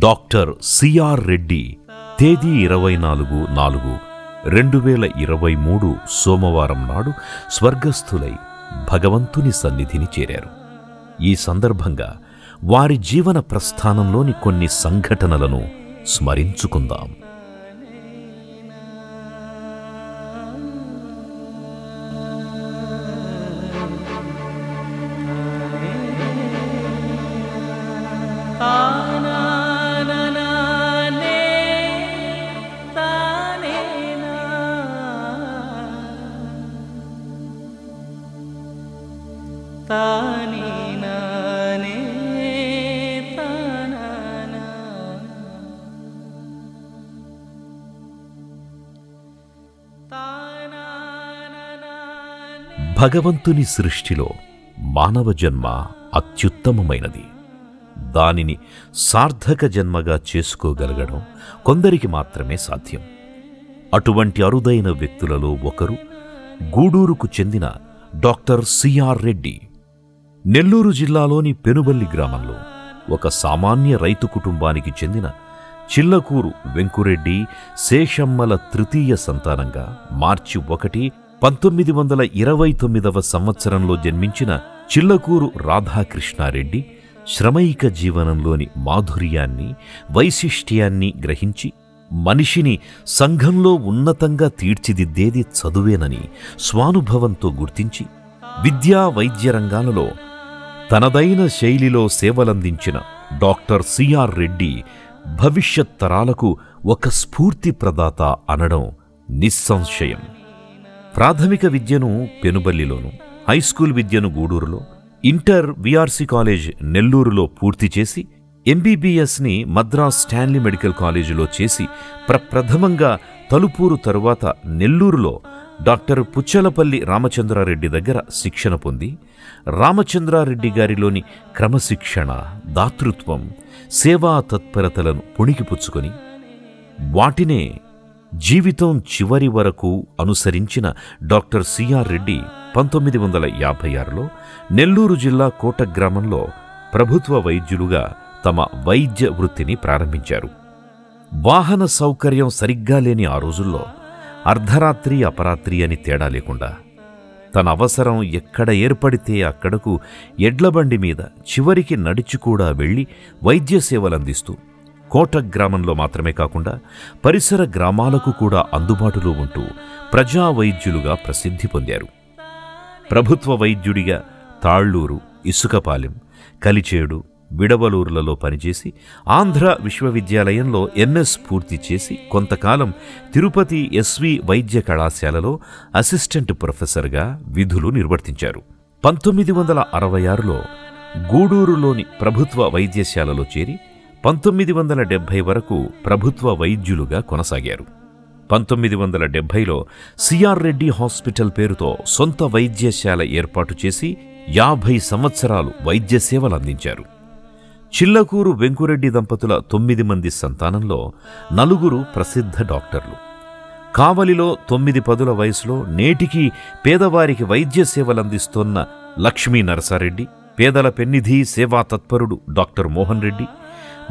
Doctor CR Reddy తేదీ 24/4/2023 సోమవారం నాడు స్వర్గస్థులై భగవంతుని సన్నిధిని చేరారు. ఈ సందర్భంగా వారి జీవన ప్రస్థానంలోని కొన్ని సంఘటనలను స్మరించుకుందాం. భగవంతుని సృష్టిలో మానవ జన్మ అత్యుత్తమమైనది. దానిని సార్థక జన్మగా చేసుకోగలగడం కొందరికి మాత్రమే సాధ్యం. అటువంటి అరుదైన వ్యక్తులలో ఒకరు గూడూరుకు చెందిన డాక్టర్ సిఆర్ రెడ్డి. నెల్లూరు జిల్లాలోని పెనుబల్లి గ్రామంలో ఒక సామాన్య రైతు కుటుంబానికి చెందిన చిల్లకూరు వెంకురెడ్డి శేషమ్మల తృతీయ సంతానంగా మార్చి 1, 1929 సంవత్సరంలో జన్మించిన చిల్లకూరు రాధాకృష్ణారెడ్డి శ్రమైక జీవనంలోని మాధుర్యాన్ని, వైశిష్ట్యాన్ని గ్రహించి మనిషిని సంఘంలో ఉన్నతంగా తీర్చిదిద్దేది చదువేనని స్వానుభవంతో గుర్తించి విద్యా వైద్య రంగాలలో తనదైన శైలిలో సేవలందించిన డాక్టర్ సిఆర్ రెడ్డి భవిష్యత్ తరాలకు ఒక స్ఫూర్తి ప్రదాత అనడం నిస్సంశయం. ప్రాథమిక విద్యను పెనుబల్లిలోను, హైస్కూల్ విద్యను గూడూరులో, ఇంటర్ విఆర్సి కాలేజ్ నెల్లూరులో పూర్తి చేసి ఎంబీబీఎస్ని మద్రాస్ స్టాన్లీ మెడికల్ కాలేజీలో చేసి ప్రప్రథమంగా తలుపూరు తరువాత నెల్లూరులో డాక్టర్ పుచ్చలపల్లి రామచంద్రారెడ్డి దగ్గర శిక్షణ పొంది రామచంద్రారెడ్డి గారిలోని క్రమశిక్షణ, దాతృత్వం, సేవా తత్పరతలను పుణికిపుచ్చుకొని వాటినే జీవితం చివరి వరకు అనుసరించిన డాక్టర్ సిఆర్ రెడ్డి 1956లో నెల్లూరు జిల్లా కోట గ్రామంలో ప్రభుత్వ వైద్యులుగా తమ వైద్య వృత్తిని ప్రారంభించారు. వాహన సౌకర్యం సరిగ్గా లేని ఆ రోజుల్లో అర్ధరాత్రి అపరాత్రి అని తేడా లేకుండా తన అవసరం ఎక్కడ ఏర్పడితే అక్కడకు ఎడ్లబండి మీద చివరికి నడిచి కూడా వెళ్లి వైద్య సేవలందిస్తూ కోట గ్రామంలో మాత్రమే కాకుండా పరిసర గ్రామాలకు కూడా అందుబాటులో ఉంటూ ప్రజా వైద్యులుగా ప్రసిద్ధి పొందారు. ప్రభుత్వ వైద్యుడిగా తాళ్లూరు, ఇసుకపాలెం, కలిచేడు, విడవలూరులలో పనిచేసి ఆంధ్ర విశ్వవిద్యాలయంలో ఎంఎస్ పూర్తి చేసి కొంతకాలం తిరుపతి ఎస్వి వైద్య కళాశాలలో అసిస్టెంట్ ప్రొఫెసర్గా విధులు నిర్వర్తించారు. 1966లో గూడూరులోని ప్రభుత్వ వైద్యశాలలో చేరి 1970 వరకు ప్రభుత్వ వైద్యులుగా కొనసాగారు. 1970లో సిఆర్ రెడ్డి హాస్పిటల్ పేరుతో సొంత వైద్యశాల ఏర్పాటు చేసి 50 సంవత్సరాలు వైద్య సేవలందించారు. చిల్లకూరు వెంకురెడ్డి దంపతుల 9 మంది సంతానంలో 4 ప్రసిద్ధ డాక్టర్లు. కావలిలో 9-10 వయసులో నేటికి పేదవారికి వైద్య సేవలందిస్తోన్న లక్ష్మీ నరసారెడ్డి, పేదల పెన్నిధి సేవా తత్పరుడు డాక్టర్ మోహన్ రెడ్డి,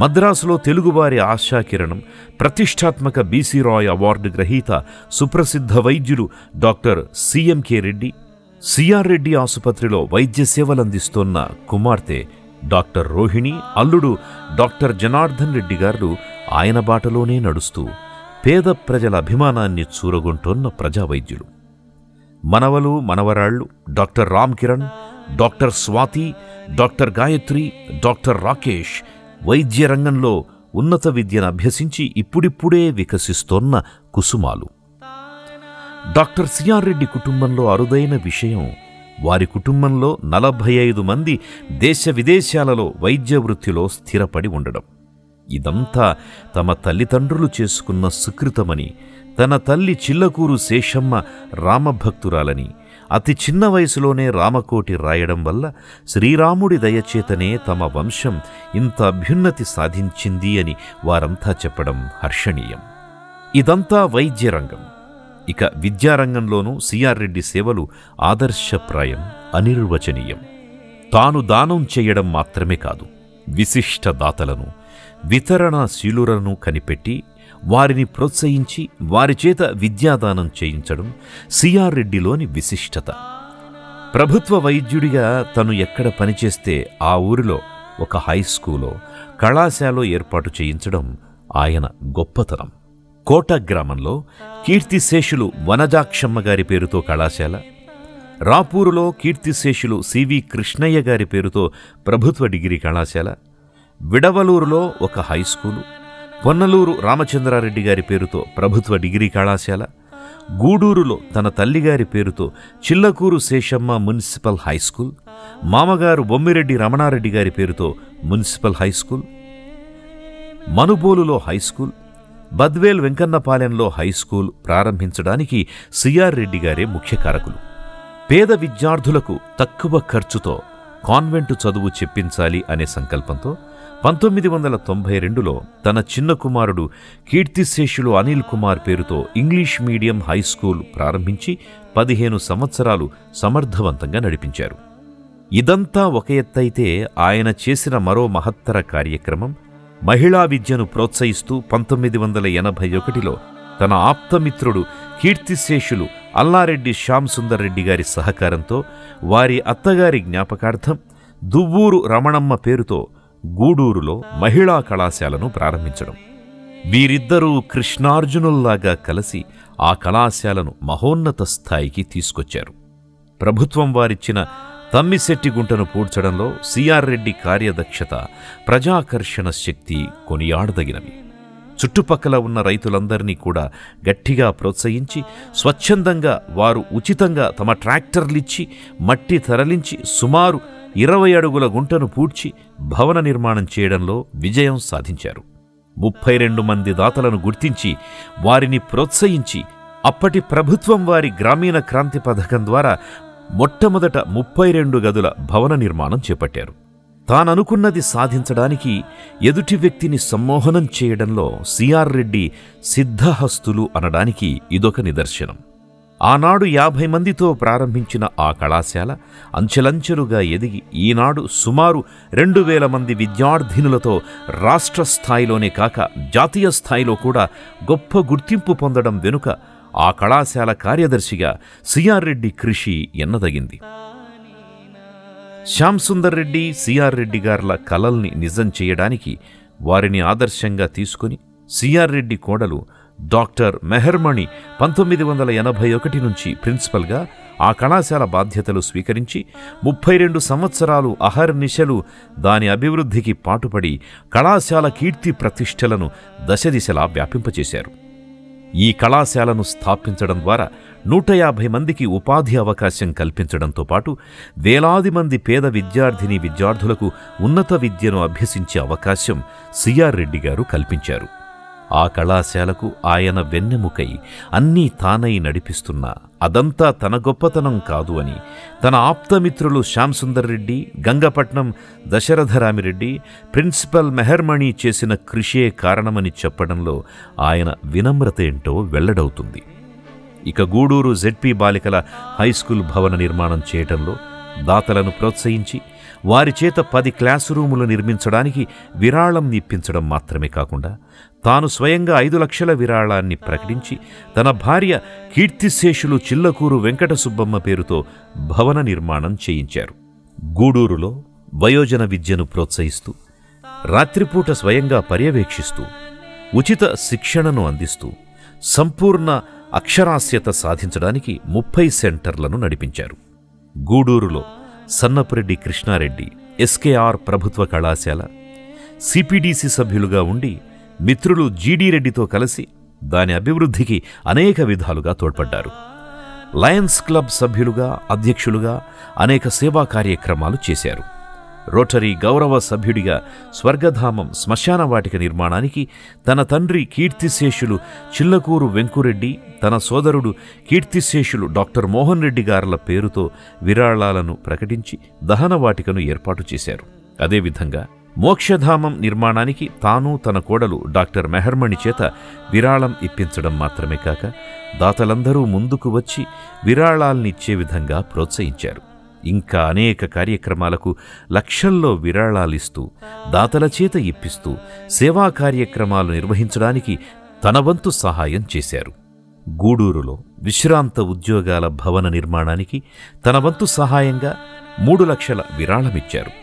మద్రాసులో తెలుగువారి ఆశాకిరణం, ప్రతిష్టాత్మక బీసీ రాయ్ అవార్డు గ్రహీత సుప్రసిద్ధ వైద్యులు డాక్టర్ సిఎంకే రెడ్డి, సిఆర్ రెడ్డి ఆసుపత్రిలో వైద్య సేవలందిస్తోన్న కుమార్తె డాక్టర్ రోహిణి, అల్లుడు డాక్టర్ జనార్దన్ రెడ్డి గారు ఆయన బాటలోనే నడుస్తూ పేద ప్రజల అభిమానాన్ని చూరగొంటోన్న ప్రజావైద్యులు. మనవలు, మనవరాళ్లు doctor Ram Kiran, doctor Swathi, doctor Gayatri, doctor Rakesh వైద్య రంగంలో ఉన్నత విద్యను అభ్యసించి ఇప్పుడిప్పుడే వికసిస్తోన్న కుసుమాలు. డాక్టర్ సిఆర్ రెడ్డి కుటుంబంలో అరుదైన విషయం, వారి కుటుంబంలో 45 మంది దేశ విదేశాలలో వైద్య వృత్తిలో స్థిరపడి ఉండడం. ఇదంతా తమ తల్లిదండ్రులు చేసుకున్న సుకృతమని, తన తల్లి చిల్లకూరు శేషమ్మ రామభక్తురాలని, అతి చిన్న వయసులోనే రామకోటి రాయడం వల్ల శ్రీరాముడి దయచేతనే తమ వంశం ఇంత అభ్యున్నతి సాధించింది అని వారంతా చెప్పడం హర్షణీయం. ఇదంతా వైద్య రంగం. ఇక విద్యారంగంలోనూ సిఆర్ రెడ్డి సేవలు ఆదర్శప్రాయం, అనిర్వచనీయం. తాను దానం చేయడం మాత్రమే కాదు, విశిష్ట దాతలను, వితరణశీలులను కనిపెట్టి వారిని ప్రోత్సహించి వారిచేత విద్యాదానం చేయించడం సిఆర్ రెడ్డిలోని విశిష్టత. ప్రభుత్వ వైద్యుడిగా తను ఎక్కడ పనిచేస్తే ఆ ఊరిలో ఒక హైస్కూలో, కళాశాల ఏర్పాటు చేయించడం ఆయన గొప్పతనం. కోట గ్రామంలో కీర్తిశేషులు వనజాక్షమ్మ గారి పేరుతో కళాశాల, రాపూరులో కీర్తిశేషులు సివి కృష్ణయ్య గారి పేరుతో ప్రభుత్వ డిగ్రీ కళాశాల, విడవలూరులో ఒక హైస్కూలు, పొన్నలూరు రామచంద్రారెడ్డి గారి పేరుతో ప్రభుత్వ డిగ్రీ కళాశాల, గూడూరులో తన తల్లిగారి పేరుతో చిల్లకూరు శేషమ్మ మున్సిపల్ హైస్కూల్, మామగారు బొమ్మిరెడ్డి రమణారెడ్డి గారి పేరుతో మున్సిపల్ హైస్కూల్, మనుబోలులో హైస్కూల్, బద్వేల్ వెంకన్నపాలెంలో హైస్కూల్ ప్రారంభించడానికి సిఆర్ రెడ్డి గారే ముఖ్య కారకులు. పేద విద్యార్థులకు తక్కువ ఖర్చుతో కాన్వెంటు చదువు చెప్పించాలి అనే సంకల్పంతో 1992లో తన చిన్న కుమారుడు కీర్తిశేషులు అనిల్ కుమార్ పేరుతో ఇంగ్లీష్ మీడియం హైస్కూల్ ప్రారంభించి 15 సంవత్సరాలు సమర్థవంతంగా నడిపించారు. ఇదంతా ఒక ఎత్తైతే ఆయన చేసిన మరో మహత్తర కార్యక్రమం, మహిళా విద్యను ప్రోత్సహిస్తూ 1981లో తన ఆప్తమిత్రుడు కీర్తిశేషులు అల్లారెడ్డి శ్యామ్ సుందర్ రెడ్డి గారి సహకారంతో వారి అత్తగారి జ్ఞాపకార్థం దువ్వూరు రమణమ్మ పేరుతో గూడూరులో మహిళా కళాశాలను ప్రారంభించడం. వీరిద్దరూ కృష్ణార్జునుల్లాగా కలిసి ఆ కళాశాలను మహోన్నత స్థాయికి తీసుకొచ్చారు. ప్రభుత్వం వారిచ్చిన తమ్మిశెట్టి గుంటను పూడ్చడంలో సిఆర్ రెడ్డి కార్యదక్షత, ప్రజాకర్షణ శక్తి కొనియాడదగినవి. చుట్టుపక్కల ఉన్న రైతులందరినీ కూడా గట్టిగా ప్రోత్సహించి స్వచ్ఛందంగా వారు ఉచితంగా తమ ట్రాక్టర్లిచ్చి మట్టి తరలించి సుమారు 20 అడుగుల గుంటను పూడ్చి భవన నిర్మాణం చేయడంలో విజయం సాధించారు. 32 మంది దాతలను గుర్తించి వారిని ప్రోత్సహించి అప్పటి ప్రభుత్వం వారి గ్రామీణ క్రాంతి పథకం ద్వారా మొట్టమొదట 32 గదుల భవన నిర్మాణం చేపట్టారు. తాననుకున్నది సాధించడానికి ఎదుటి వ్యక్తిని సమ్మోహనం చేయడంలో సిఆర్ రెడ్డి సిద్ధహస్తులు అనడానికి ఇదొక నిదర్శనం. ఆనాడు 50 మందితో ప్రారంభించిన ఆ కళాశాల అంచెలంచెలుగా ఎదిగి ఈనాడు సుమారు 2000 మంది విద్యార్థినులతో రాష్ట్ర స్థాయిలోనే కాక జాతీయ స్థాయిలో కూడా గొప్ప గుర్తింపు పొందడం వెనుక ఆ కళాశాల కార్యదర్శిగా సిఆర్ రెడ్డి కృషి ఎన్నదగింది. శ్యామ్ సుందర్ రెడ్డి, సిఆర్ రెడ్డి గార్ల కలల్ని నిజం చేయడానికి వారిని ఆదర్శంగా తీసుకుని సిఆర్ రెడ్డి కోడలు డాక్టర్ మెహర్మణి 1981 నుంచి ప్రిన్సిపల్గా ఆ కళాశాల బాధ్యతలు స్వీకరించి 32 సంవత్సరాలు అహర్నిశలు దాని అభివృద్ధికి పాటుపడి కళాశాల కీర్తి ప్రతిష్టలను దశదిశలా వ్యాపింపచేశారు. ఈ కళాశాలను స్థాపించడం ద్వారా 150 మందికి ఉపాధి అవకాశం కల్పించడంతో పాటు వేలాది మంది పేద విద్యార్థులకు ఉన్నత విద్యను అభ్యసించే అవకాశం సిఆర్ రెడ్డి గారు కల్పించారు. ఆ కళాశాలకు ఆయన వెన్నెముకై అన్నీ తానై నడిపిస్తున్నా అదంతా తన గొప్పతనం కాదు అని తన ఆప్తమిత్రులు శ్యామ్ సుందర్ రెడ్డి, గంగపట్నం దశరథరామిరెడ్డి, ప్రిన్సిపల్ మెహర్మణి చేసిన కృషే కారణమని చెప్పడంలో ఆయన వినమ్రత ఏంటో వెల్లడవుతుంది. ఇక గూడూరు జెడ్పీ బాలికల హైస్కూల్ భవన నిర్మాణం చేయటంలో దాతలను ప్రోత్సహించి వారి చేత 10 క్లాసు రూములు నిర్మించడానికి విరాళం ఇప్పించడం మాత్రమే కాకుండా తాను స్వయంగా 5 లక్షల విరాళాన్ని ప్రకటించి తన భార్య కీర్తిశేషులు చిల్లకూరు వెంకట సుబ్బమ్మ పేరుతో భవన నిర్మాణం చేయించారు. గూడూరులో వయోజన విద్యను ప్రోత్సహిస్తూ, రాత్రిపూట స్వయంగా పర్యవేక్షిస్తూ, ఉచిత శిక్షణను అందిస్తూ సంపూర్ణ అక్షరాస్యత సాధించడానికి 30 సెంటర్లను నడిపించారు. గూడూరులో సన్నపురెడ్డి కృష్ణారెడ్డి ఎస్కేఆర్ ప్రభుత్వ కళాశాల, సిపిడిసి సభ్యులుగా ఉండి మిత్రులు జీడీ రెడ్డితో కలిసి దాని అభివృద్ధికి అనేక విధాలుగా తోడ్పడ్డారు. లయన్స్ క్లబ్ సభ్యులుగా, అధ్యక్షులుగా అనేక సేవా కార్యక్రమాలు చేశారు. రోటరీ గౌరవ సభ్యుడిగా స్వర్గధామం శ్మశాన వాటిక నిర్మాణానికి తన తండ్రి కీర్తిశేషులు చిల్లకూరు వెంకురెడ్డి, తన సోదరుడు కీర్తిశేషులు డాక్టర్ మోహన్ రెడ్డి గారుల పేరుతో విరాళాలను ప్రకటించి దహన వాటికను ఏర్పాటు చేశారు. అదేవిధంగా మోక్షధామం నిర్మాణానికి తాను, తన కోడలు డాక్టర్ మెహర్మణి చేత విరాళం ఇప్పించడం మాత్రమే కాక దాతలందరూ ముందుకు వచ్చి విరాళాలనిచ్చే విధంగా ప్రోత్సహించారు. ఇంకా అనేక కార్యక్రమాలకు లక్షల్లో విరాళాలిస్తూ, దాతల చేత ఇప్పిస్తూ సేవా కార్యక్రమాలు నిర్వహించడానికి తన వంతు సహాయం చేశారు. గూడూరులో విశ్రాంత ఉద్యోగాల భవన నిర్మాణానికి తన వంతు సహాయంగా 3 లక్షల విరాళమిచ్చారు.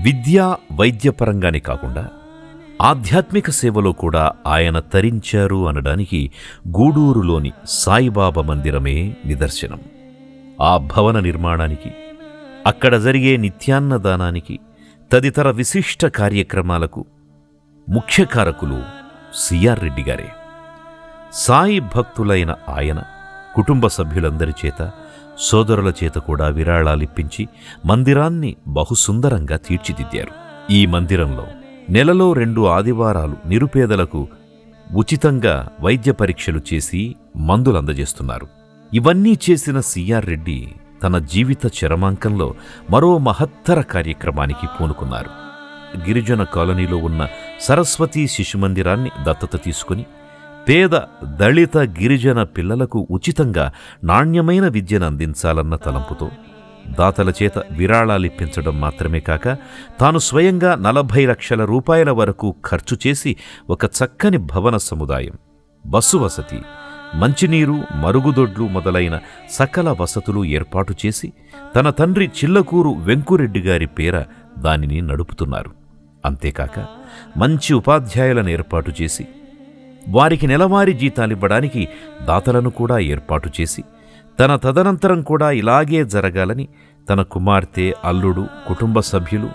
విద్యా వైద్యపరంగానే కాకుండా ఆధ్యాత్మిక సేవలో కూడా ఆయన తరించారు అనడానికి గూడూరులోని సాయిబాబా మందిరమే నిదర్శనం. ఆ భవన నిర్మాణానికి, అక్కడ జరిగే నిత్యాన్నదానానికి, తదితర విశిష్ట కార్యక్రమాలకు ముఖ్య కారకులు సిఆర్ రెడ్డి గారే. సాయి భక్తులైన ఆయన కుటుంబ సభ్యులందరి చేత, సోదరుల చేత కూడా విరాళాలిప్పించి మందిరాన్ని బహుసుందరంగా తీర్చిదిద్దారు. ఈ మందిరంలో నెలలో 2 ఆదివారాలు నిరుపేదలకు ఉచితంగా వైద్య పరీక్షలు చేసి మందులందజేస్తున్నారు. ఇవన్నీ చేసిన సిఆర్ రెడ్డి తన జీవిత చరమాంకంలో మరో మహత్తర కార్యక్రమానికి పూనుకున్నారు. గిరిజన కాలనీలో ఉన్న సరస్వతీ శిశుమందిరాన్ని దత్తత తీసుకుని పేద దళిత గిరిజన పిల్లలకు ఉచితంగా నాణ్యమైన విద్యను అందించాలన్న తలంపుతో దాతల చేత విరాళాలిప్పించడం మాత్రమే కాక తాను స్వయంగా 40 లక్షల రూపాయల వరకు ఖర్చు చేసి ఒక చక్కని భవన సముదాయం, బస్సు వసతి, మంచినీరు, మరుగుదొడ్లు మొదలైన సకల వసతులు ఏర్పాటు చేసి తన తండ్రి చిల్లకూరు వెంకురెడ్డి గారి పేర దానిని నడుపుతున్నారు. అంతేకాక మంచి ఉపాధ్యాయులను ఏర్పాటు చేసి వారికి నెలవారీ జీతాలివ్వడానికి దాతలను కూడా ఏర్పాటు చేసి తన తదనంతరం కూడా ఇలాగే జరగాలని తన కుమార్తె, అల్లుడు, కుటుంబ సభ్యులు,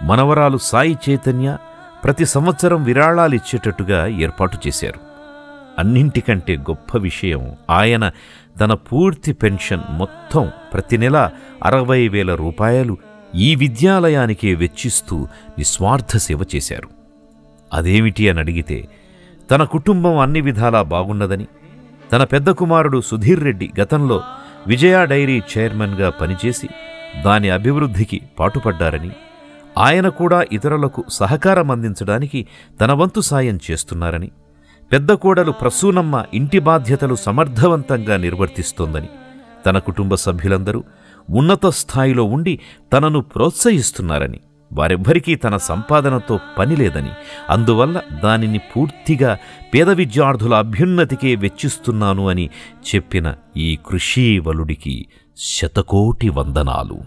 మనవరాలు సాయి చైతన్య ప్రతి సంవత్సరం విరాళాలిచ్చేటట్టుగా ఏర్పాటు చేశారు. అన్నింటికంటే గొప్ప విషయం, ఆయన తన పూర్తి పెన్షన్ మొత్తం ప్రతి నెల 60,000 రూపాయలు ఈ విద్యాలయానికే వెచ్చిస్తూ నిస్వార్థ సేవ చేశారు. అదేమిటి అని అడిగితే తన కుటుంబం అన్ని విధాలా బాగున్నదని, తన పెద్ద కుమారుడు సుధీర్ రెడ్డి గతంలో విజయ డైరీ చైర్మన్గా పనిచేసి దాని అభివృద్ధికి పాటుపడ్డారని, ఆయన కూడా ఇతరులకు సహకారం అందించడానికి తన వంతు సాయం చేస్తున్నారని, పెద్ద కోడలు ప్రసూనమ్మ ఇంటి బాధ్యతలు సమర్థవంతంగా నిర్వర్తిస్తోందని, తన కుటుంబ సభ్యులందరూ ఉన్నత స్థాయిలో ఉండి తనను ప్రోత్సహిస్తున్నారని, వారెవ్వరికీ తన సంపాదనతో పనిలేదని, అందువల్ల దానిని పూర్తిగా పేద విద్యార్థుల అభ్యున్నతికే వెచ్చిస్తున్నాను అని చెప్పిన ఈ కృషీవలుడికి శతకోటి వందనాలు.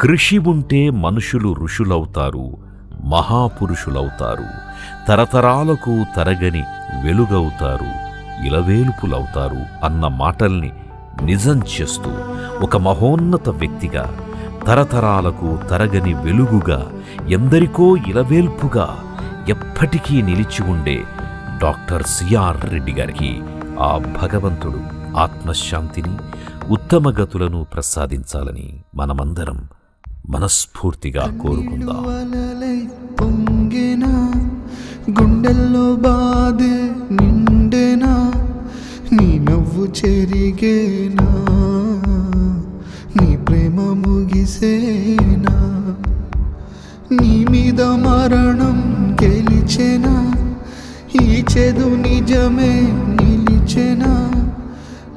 కృషి ఉంటే మనుషులు ఋషులవుతారు, మహాపురుషులవుతారు, తరతరాలకు తరగని వెలుగవుతారు, ఇలవేలుపులవుతారు అన్న మాటల్ని నిజం చేస్తూ ఒక మహోన్నత వ్యక్తిగా, తరతరాలకు తరగని వెలుగుగా, ఎందరికో ఇలవేల్పుగా ఎప్పటికీ నిలిచి ఉండే డాక్టర్ సిఆర్ రెడ్డి గారికి ఆ భగవంతుడు ఆత్మశాంతిని, ఉత్తమ గతులను ప్రసాదించాలని మనమందరం మనస్ఫూర్తిగా కోరుకుందాం. గుండెల్లో బాధే నిండేనా, నీ నవ్వు చెరిగేనా, నీ ప్రేమ ముగిసేనా, నీ మీద మరణం గెలిచెనా, ఈ చెదు నిజమే నిలిచెనా,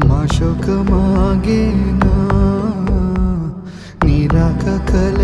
మా శోకమాగేనా, నీ రాక కల